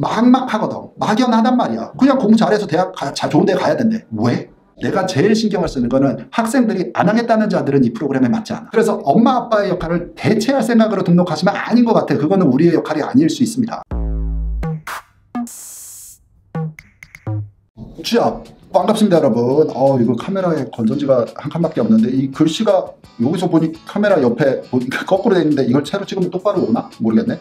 막막하거든. 막연하단 말이야. 그냥 공부 잘해서 대학 좋은 데 가야 된대. 왜? 내가 제일 신경을 쓰는 거는 학생들이 안 하겠다는 자들은 이 프로그램에 맞지 않아. 그래서 엄마 아빠의 역할을 대체할 생각으로 등록하시면 아닌 것 같아. 그거는 우리의 역할이 아닐 수 있습니다. 자, 반갑습니다 여러분. 이거 카메라에 건전지가 한 칸밖에 없는데 이 글씨가 여기서 보니 카메라 옆에 거꾸로 돼 있는데 이걸 채로 찍으면 똑바로 오나? 모르겠네.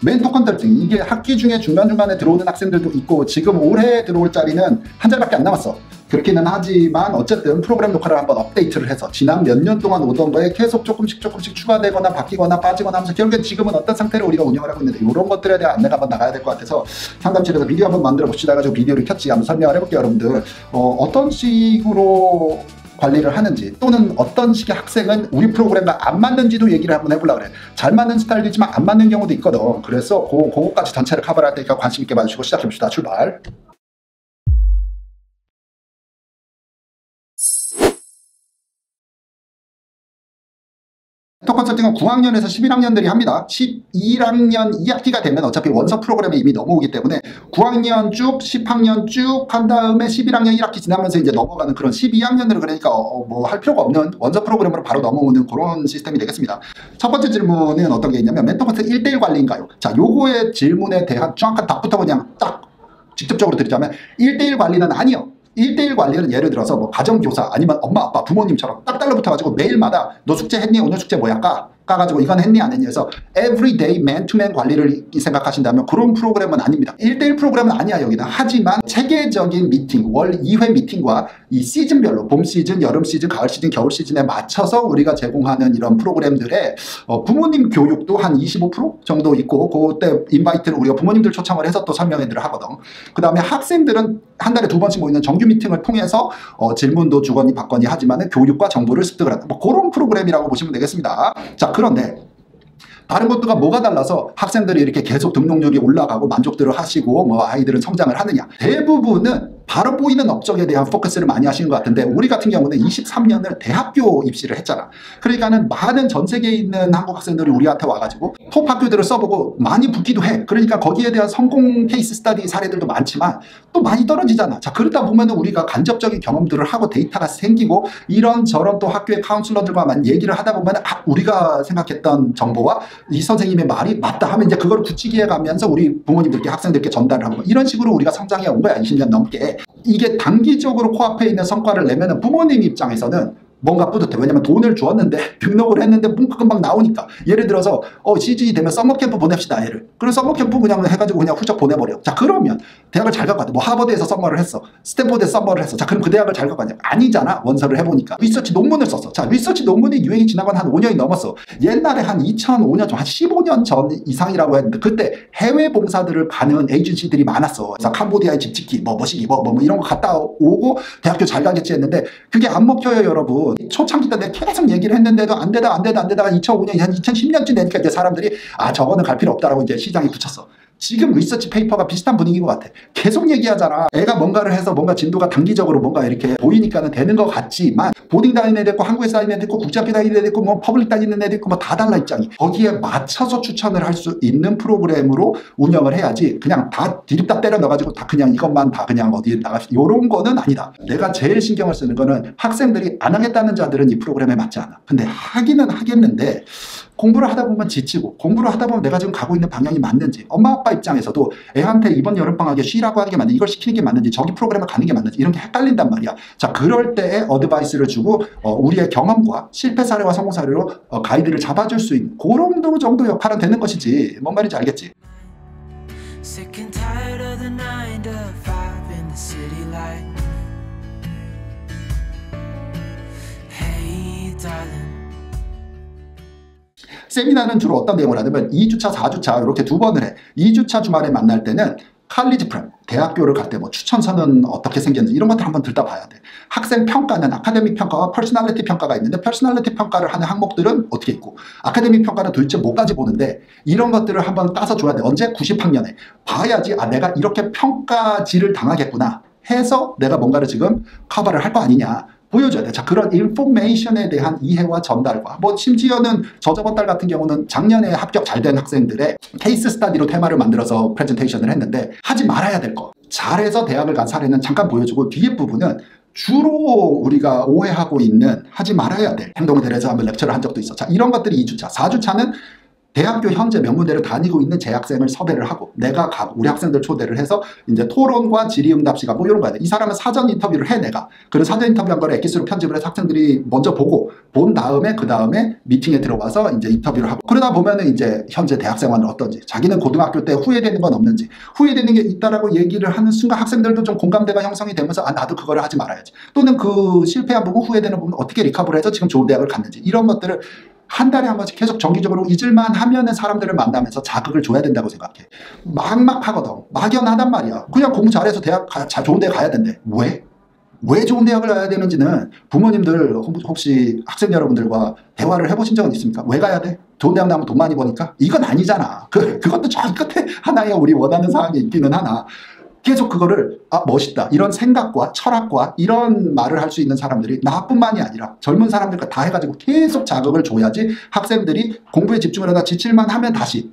멘토 컨설팅, 이게 학기 중에 중간중간에 들어오는 학생들도 있고 지금 올해 들어올 자리는 한 자리밖에 안 남았어. 그렇기는 하지만 어쨌든 프로그램 녹화를 한번 업데이트를 해서 지난 몇 년 동안 오던 거에 계속 조금씩 추가되거나 바뀌거나 빠지거나 하면서 결국엔 지금은 어떤 상태로 우리가 운영을 하고 있는데 이런 것들에 대한 안내가 한번 나가야 될 것 같아서 상담실에서 비디오 한번 만들어 봅시다 해가지고 비디오를 켰지. 한번 설명을 해볼게요 여러분들. 어떤 식으로 관리를 하는지 또는 어떤 식의 학생은 우리 프로그램과 안 맞는지도 얘기를 한번 해보려고 그래. 잘 맞는 스타일도 있지만 안 맞는 경우도 있거든. 그래서 그거까지 전체를 커버할 테니까 관심 있게 봐주시고 시작해봅시다. 출발. 멘토 컨설팅은 9학년에서 11학년들이 합니다. 11학년 2학기가 되면 어차피 원서 프로그램이 이미 넘어오기 때문에 9학년 쭉 10학년 쭉 한 다음에 11학년 1학기 지나면서 이제 넘어가는 그런 12학년으로 그러니까 뭐 할 필요가 없는 원서 프로그램으로 바로 넘어오는 그런 시스템이 되겠습니다. 첫 번째 질문은 어떤 게 있냐면 멘토 컨설팅 1대1 관리인가요? 자, 요거의 질문에 대한 정확한 답부터 그냥 딱 직접적으로 드리자면 1대1 관리는 아니요. 1대1 관리는 예를 들어서 뭐 가정교사 아니면 엄마 아빠 부모님처럼 딱 달라붙어가지고 매일마다 너 숙제 했니? 오늘 숙제 뭐야? 까가지고 이건 했니 안 했니 해서 everyday man-to-man 관리를 생각하신다면 그런 프로그램은 아닙니다. 1대1 프로그램은 아니야 여기는. 하지만 체계적인 미팅, 월 2회 미팅과 이 시즌별로 봄 시즌, 여름 시즌, 가을 시즌, 겨울 시즌에 맞춰서 우리가 제공하는 이런 프로그램들의 부모님 교육도 한 25% 정도 있고 그때 인바이트를 우리가 부모님들 초청을 해서 또 설명회들을 하거든. 그 다음에 학생들은 한 달에 2번씩 모이는 정규 미팅을 통해서 질문도 주거니 받거니 하지만 교육과 정보를 습득을 한다. 뭐 그런 프로그램이라고 보시면 되겠습니다. 자, 그런데 다른 것들과 뭐가 달라서 학생들이 이렇게 계속 등록률이 올라가고 만족들을 하시고 뭐 아이들은 성장을 하느냐. 대부분은 바로 보이는 업적에 대한 포커스를 많이 하시는 것 같은데 우리 같은 경우는 23년을 대학교 입시를 했잖아. 그러니까는 많은 전 세계에 있는 한국 학생들이 우리한테 와가지고 톱 학교들을 써보고 많이 붙기도 해. 그러니까 거기에 대한 성공 케이스 스터디 사례들도 많지만 또 많이 떨어지잖아. 자, 그러다 보면 우리가 간접적인 경험들을 하고 데이터가 생기고 이런저런 또 학교의 카운슬러들과만 얘기를 하다 보면 우리가 생각했던 정보와 이 선생님의 말이 맞다 하면 이제 그걸 굳히기 해가면서 우리 부모님들께 학생들께 전달을 하고 이런 식으로 우리가 성장해 온 거야. 20년 넘게. 이게 단기적으로 코앞에 있는 성과를 내면 부모님 입장에서는 뭔가 뿌듯해. 왜냐면 돈을 주었는데 등록을 했는데 문구 금방 나오니까. 예를 들어서 시즌이 되면 썸머캠프 보냅시다 얘를. 그럼 썸머캠프 그냥 해가지고 그냥 훌쩍 보내버려. 자, 그러면 대학을 잘 가고 뭐 하버드에서 썸머를 했어, 스탠포드에서 썸머를 했어. 자, 그럼 그 대학을 잘 가고 아니잖아. 원서를 해보니까 리서치 논문을 썼어. 자, 리서치 논문이 유행이 지나고 한 5년이 넘었어. 옛날에 한 2005년 전, 한 15년 전 이상이라고 했는데 그때 해외 봉사들을 가는 에이전시들이 많았어. 그래서 캄보디아의 집짓기 뭐 이런 거 갔다 오고 대학교 잘 가겠지 했는데 그게 안 먹혀요 여러분. 초창기 때 내가 계속 얘기를 했는데도 안 되다가 2005년, 한 2010년쯤 되니까 이제 사람들이 저거는 갈 필요 없다라고 이제 시장에 붙였어. 지금 리서치 페이퍼가 비슷한 분위기인 것 같아. 계속 얘기하잖아. 애가 뭔가를 해서 뭔가 진도가 단기적으로 뭔가 이렇게 보이니까는 되는 것 같지만 보딩 다니는 애도 있고 한국에서 다니는 애도 있고 국제학교 다니는 애도 있고 뭐 퍼블릭 다니는 애도 있고 뭐 다 달라 입장이. 거기에 맞춰서 추천을 할 수 있는 프로그램으로 운영을 해야지 그냥 다 디립다 때려 넣어가지고 다 그냥 이것만 다 그냥 어디에 나가시 요런 거는 아니다. 내가 제일 신경을 쓰는 거는 학생들이 안 하겠다는 자들은 이 프로그램에 맞지 않아. 근데 하기는 하겠는데 공부를 하다 보면 지치고 공부를 하다 보면 내가 지금 가고 있는 방향이 맞는지 엄마 아빠 입장에서도 애한테 이번 여름방학에 쉬라고 하는 게 맞는지 이걸 시키는 게 맞는지 저기 프로그램을 가는 게 맞는지 이런 게 헷갈린단 말이야. 자, 그럴 때에 어드바이스를 주고 우리의 경험과 실패 사례와 성공 사례로 가이드를 잡아줄 수 있는 그런 정도 역할은 되는 것이지. 뭔 말인지 알겠지? Sick and tired of the 9 to 5 in the city light. Hey darling. 세미나는 주로 어떤 내용을 하냐면 2주차, 4주차 이렇게 2번을 해. 2주차 주말에 만날 때는 칼리지 프랩, 대학교를 갈 때 뭐 추천서는 어떻게 생겼는지 이런 것들 한번 들다봐야 돼. 학생 평가는 아카데믹 평가와 퍼스널리티 평가가 있는데 퍼스널리티 평가를 하는 항목들은 어떻게 있고 아카데믹 평가는 도대체 뭐까지 보는데 이런 것들을 한번 따서 줘야 돼. 언제? 90학년에. 봐야지 내가 이렇게 평가질을 당하겠구나 해서 내가 뭔가를 지금 커버를 할 거 아니냐. 보여줘야 돼. 자, 그런 인포메이션에 대한 이해와 전달과 뭐 심지어는 저번 달 같은 경우는 작년에 합격 잘 된 학생들의 케이스 스타디로 테마를 만들어서 프레젠테이션을 했는데 하지 말아야 될 거. 잘해서 대학을 간 사례는 잠깐 보여주고 뒤에 부분은 주로 우리가 오해하고 있는 하지 말아야 될 행동에 대해서 한번 렉처를 한 적도 있어. 자, 이런 것들이 2주차. 4주차는 대학교 현재 명문대를 다니고 있는 재학생을 섭외를 하고 내가 우리 학생들 초대를 해서 이제 토론과 질의응답 시간 뭐 이런 거 해야 돼. 이 사람은 사전 인터뷰를 해 내가. 그런 사전 인터뷰한 거를 엑기스로 편집을 해서 학생들이 먼저 보고 본 다음에 그 다음에 미팅에 들어가서 이제 인터뷰를 하고 그러다 보면은 이제 현재 대학생활은 어떤지 자기는 고등학교 때 후회되는 건 없는지 후회되는 게 있다라고 얘기를 하는 순간 학생들도 좀 공감대가 형성이 되면서 아 나도 그거를 하지 말아야지. 또는 그 실패한 부분 후회되는 부분 어떻게 리커버를 해서 지금 좋은 대학을 갔는지 이런 것들을 한 달에 한 번씩 계속 정기적으로 잊을만 하면은 사람들을 만나면서 자극을 줘야 된다고 생각해. 막막하거든. 막연하단 말이야. 그냥 공부 잘해서 대학 좋은 대 가야 된대. 왜? 왜 좋은 대학을 가야 되는지는 부모님들 혹시 학생 여러분들과 대화를 해보신 적은 있습니까? 왜 가야 돼? 좋은 대학 나오면 돈 많이 버니까? 이건 아니잖아. 그것도 저 끝에 하나의 우리 원하는 사항이 있기는 하나 계속 그거를 아 멋있다 이런 생각과 철학과 이런 말을 할 수 있는 사람들이 나뿐만이 아니라 젊은 사람들과 다 해가지고 계속 자극을 줘야지 학생들이 공부에 집중을 하다 지칠만 하면 다시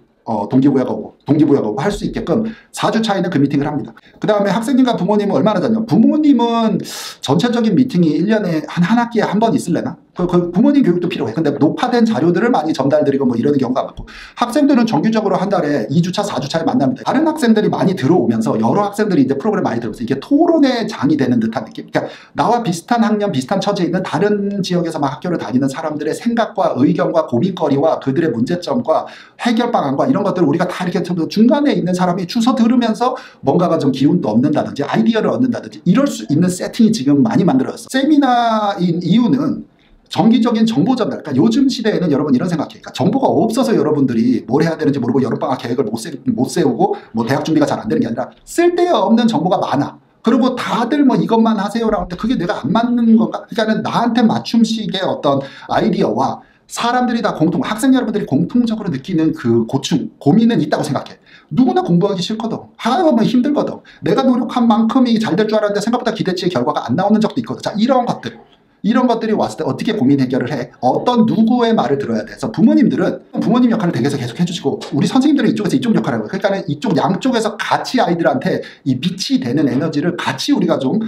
동기부여가 오고 할 수 있게끔 4주 차이는 그 미팅을 합니다. 그 다음에 학생님과 부모님은 얼마나 잤냐? 부모님은 전체적인 미팅이 1년에 한 학기에 한 번 있을래나? 그 부모님 교육도 필요해. 근데 녹화된 자료들을 많이 전달드리고 뭐 이러는 경우가 많고 학생들은 정기적으로 한 달에 2주차, 4주차에 만납니다. 다른 학생들이 많이 들어오면서 여러 학생들이 이제 프로그램 많이 들어오면서 이게 토론의 장이 되는 듯한 느낌. 그러니까 나와 비슷한 학년, 비슷한 처지에 있는 다른 지역에서 막 학교를 다니는 사람들의 생각과 의견과 고민거리와 그들의 문제점과 해결 방안과 이런 것들을 우리가 다 이렇게 중간에 있는 사람이 주워 들으면서 뭔가가 좀 기운도 얻는다든지 아이디어를 얻는다든지 이럴 수 있는 세팅이 지금 많이 만들어졌어. 세미나인 이유는 정기적인 정보 전달. 그러니까 요즘 시대에는 여러분 이런 생각해요. 그러니까 정보가 없어서 여러분들이 뭘 해야 되는지 모르고 여름방학 계획을 못 세우고 뭐 대학 준비가 잘 안 되는 게 아니라 쓸데없는 정보가 많아. 그리고 다들 뭐 이것만 하세요라고 하는데 그게 내가 안 맞는 건가? 그러니까 나한테 맞춤식의 어떤 아이디어와 사람들이 다 학생 여러분들이 공통적으로 느끼는 그 고충, 고민은 있다고 생각해. 누구나 공부하기 싫거든. 하면 힘들거든. 내가 노력한 만큼이 잘 될 줄 알았는데 생각보다 기대치의 결과가 안 나오는 적도 있거든. 자, 이런 것들이 왔을 때 어떻게 고민 해결을 해? 어떤 누구의 말을 들어야 돼서 부모님들은 부모님 역할을 댁에서 계속 해주시고 우리 선생님들은 이쪽에서 이쪽 역할을 하고 그러니까 이쪽 양쪽에서 같이 아이들한테 이 빛이 되는 에너지를 같이 우리가 좀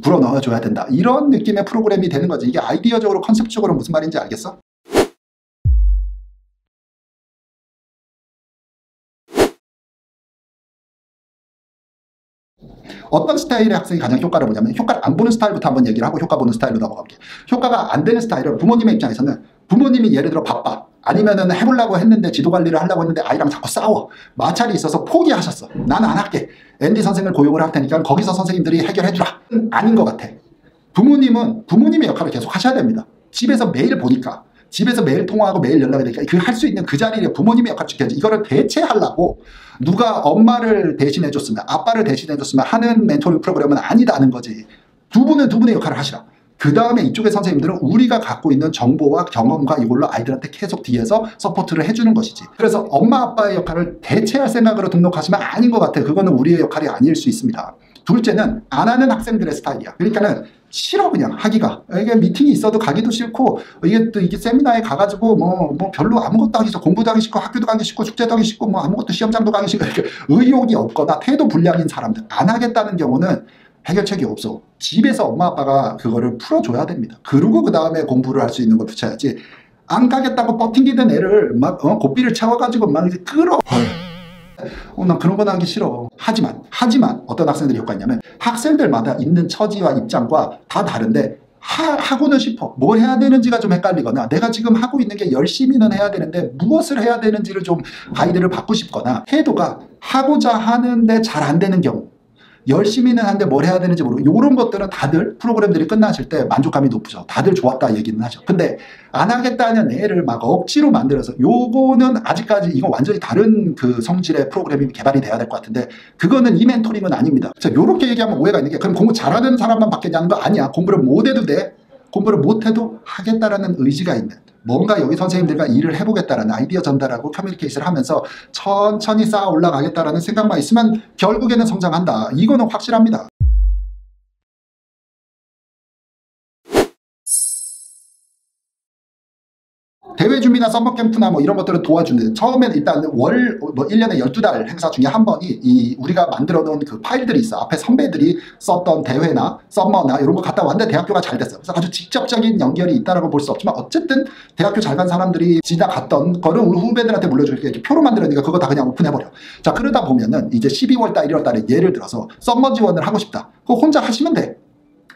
불어넣어줘야 된다. 이런 느낌의 프로그램이 되는 거지. 이게 아이디어적으로 컨셉적으로 무슨 말인지 알겠어? 어떤 스타일의 학생이 가장 효과를 보냐면 효과를 안 보는 스타일부터 한번 얘기를 하고 효과 보는 스타일로 넘어갈게요. 효과가 안 되는 스타일은 부모님의 입장에서는 부모님이 예를 들어 바빠 아니면은 해보려고 했는데 지도 관리를 하려고 했는데 아이랑 자꾸 싸워 마찰이 있어서 포기하셨어. 난 안 할게. 앤디 선생을 고용을 할 테니까 거기서 선생님들이 해결해주라. 아닌 것 같아. 부모님은 부모님의 역할을 계속 하셔야 됩니다. 집에서 매일 보니까 집에서 매일 통화하고 매일 연락이 되니까 그 할 수 있는 그 자리에 부모님의 역할을 지켜야지. 이거를 대체하려고 누가 엄마를 대신해줬으면 아빠를 대신해줬으면 하는 멘토링 프로그램은 아니다는 거지. 두 분의 역할을 하시라. 그 다음에 이쪽의 선생님들은 우리가 갖고 있는 정보와 경험과 이걸로 아이들한테 계속 뒤에서 서포트를 해주는 것이지. 그래서 엄마 아빠의 역할을 대체할 생각으로 등록하시면 아닌 것 같아. 그거는 우리의 역할이 아닐 수 있습니다. 둘째는 안 하는 학생들의 스타일이야. 그러니까는 싫어 그냥 하기가. 이게 미팅이 있어도 가기도 싫고 이게 세미나에 가가지고 뭐 별로 아무것도 하기 싫고 공부도 하기 싫고 학교도 가기 싫고 축제도 하기 싫고 뭐 아무것도 시험장도 가기 싫고 이렇게 의욕이 없거나 태도 불량인 사람들 안 하겠다는 경우는 해결책이 없어. 집에서 엄마 아빠가 그거를 풀어줘야 됩니다. 그리고 그 다음에 공부를 할 수 있는 걸 붙여야지. 안 가겠다고 버팅기던 애를 막 고삐를 채워가지고 막 이제 끌어. 난 그런 건 하기 싫어. 하지만 어떤 학생들이 효과가 있냐면 학생들마다 있는 처지와 입장과 다 다른데 하고는 싶어. 뭘 해야 되는지가 좀 헷갈리거나 내가 지금 하고 있는 게 열심히는 해야 되는데 무엇을 해야 되는지를 좀 가이드를 받고 싶거나 태도가 하고자 하는데 잘 안 되는 경우 열심히는 한데 뭘 해야 되는지 모르고 이런 것들은 다들 프로그램들이 끝나실 때 만족감이 높으죠. 다들 좋았다 얘기는 하죠. 근데 안 하겠다는 애를 막 억지로 만들어서 요거는 아직까지 이건 완전히 다른 그 성질의 프로그램이 개발이 돼야 될 것 같은데 그거는 이 멘토링은 아닙니다. 자, 요렇게 얘기하면 오해가 있는 게 그럼 공부 잘하는 사람만 받겠냐는 거 아니야. 공부를 못해도 돼. 공부를 못해도 하겠다라는 의지가 있는 뭔가 여기 선생님들과 일을 해보겠다라는 아이디어 전달하고 커뮤니케이션을 하면서 천천히 쌓아 올라가겠다라는 생각만 있으면 결국에는 성장한다. 이거는 확실합니다. 세미나 썸머 캠프나 뭐 이런 것들을 도와주는, 처음엔 일단 뭐 1년에 12달 행사 중에 한 번이 이 우리가 만들어 놓은 그 파일들이 있어. 앞에 선배들이 썼던 대회나 썸머나 이런 거 갔다 왔는데 대학교가 잘 됐어요. 그래서 아주 직접적인 연결이 있다라고 볼 수 없지만 어쨌든 대학교 잘 간 사람들이 지나갔던 거를 우리 후배들한테 물려줄게 이렇게 표로 만들어니까 그거 다 그냥 오픈해버려. 자, 그러다 보면은 이제 12월 달 1월 달에 예를 들어서 썸머 지원을 하고 싶다. 그거 혼자 하시면 돼.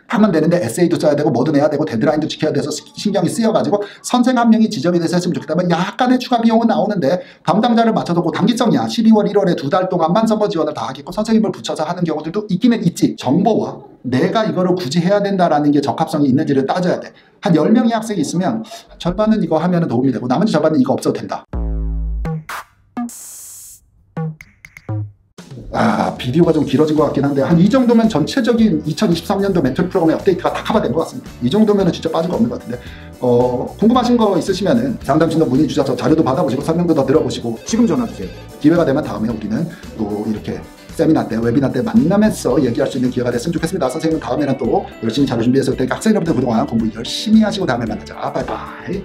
하면 되는데 에세이도 써야 되고 뭐도 내야 되고 데드라인도 지켜야 돼서 신경이 쓰여가지고 선생 한 명이 지정이 돼서 했으면 좋겠다면 약간의 추가 비용은 나오는데 담당자를 맞춰두고 단기성이야. 12월 1월에 2달 동안만 썸머 지원을 다 하겠고 선생님을 붙여서 하는 경우들도 있기는 있지. 정보와 내가 이거를 굳이 해야 된다라는 게 적합성이 있는지를 따져야 돼. 한 10명의 학생이 있으면 절반은 이거 하면 도움이 되고 나머지 절반은 이거 없어도 된다. 비디오가 좀 길어진 것 같긴 한데 한 이 정도면 전체적인 2023년도 멘토링 프로그램의 업데이트가 다 커버된 것 같습니다. 이 정도면 진짜 빠진 거 없는 것 같은데 궁금하신 거 있으시면은 상담실로 문의 주셔서 자료도 받아보시고 설명도 더 들어보시고 지금 전화 주세요. 기회가 되면 다음에 우리는 또 이렇게 세미나 때, 웨비나 때 만나면서 얘기할 수 있는 기회가 됐으면 좋겠습니다. 선생님은 다음에는 또 열심히 자료 준비해서 올 테니까 학생 여러분들 그동안 공부 열심히 하시고 다음에 만나자. 바이바이.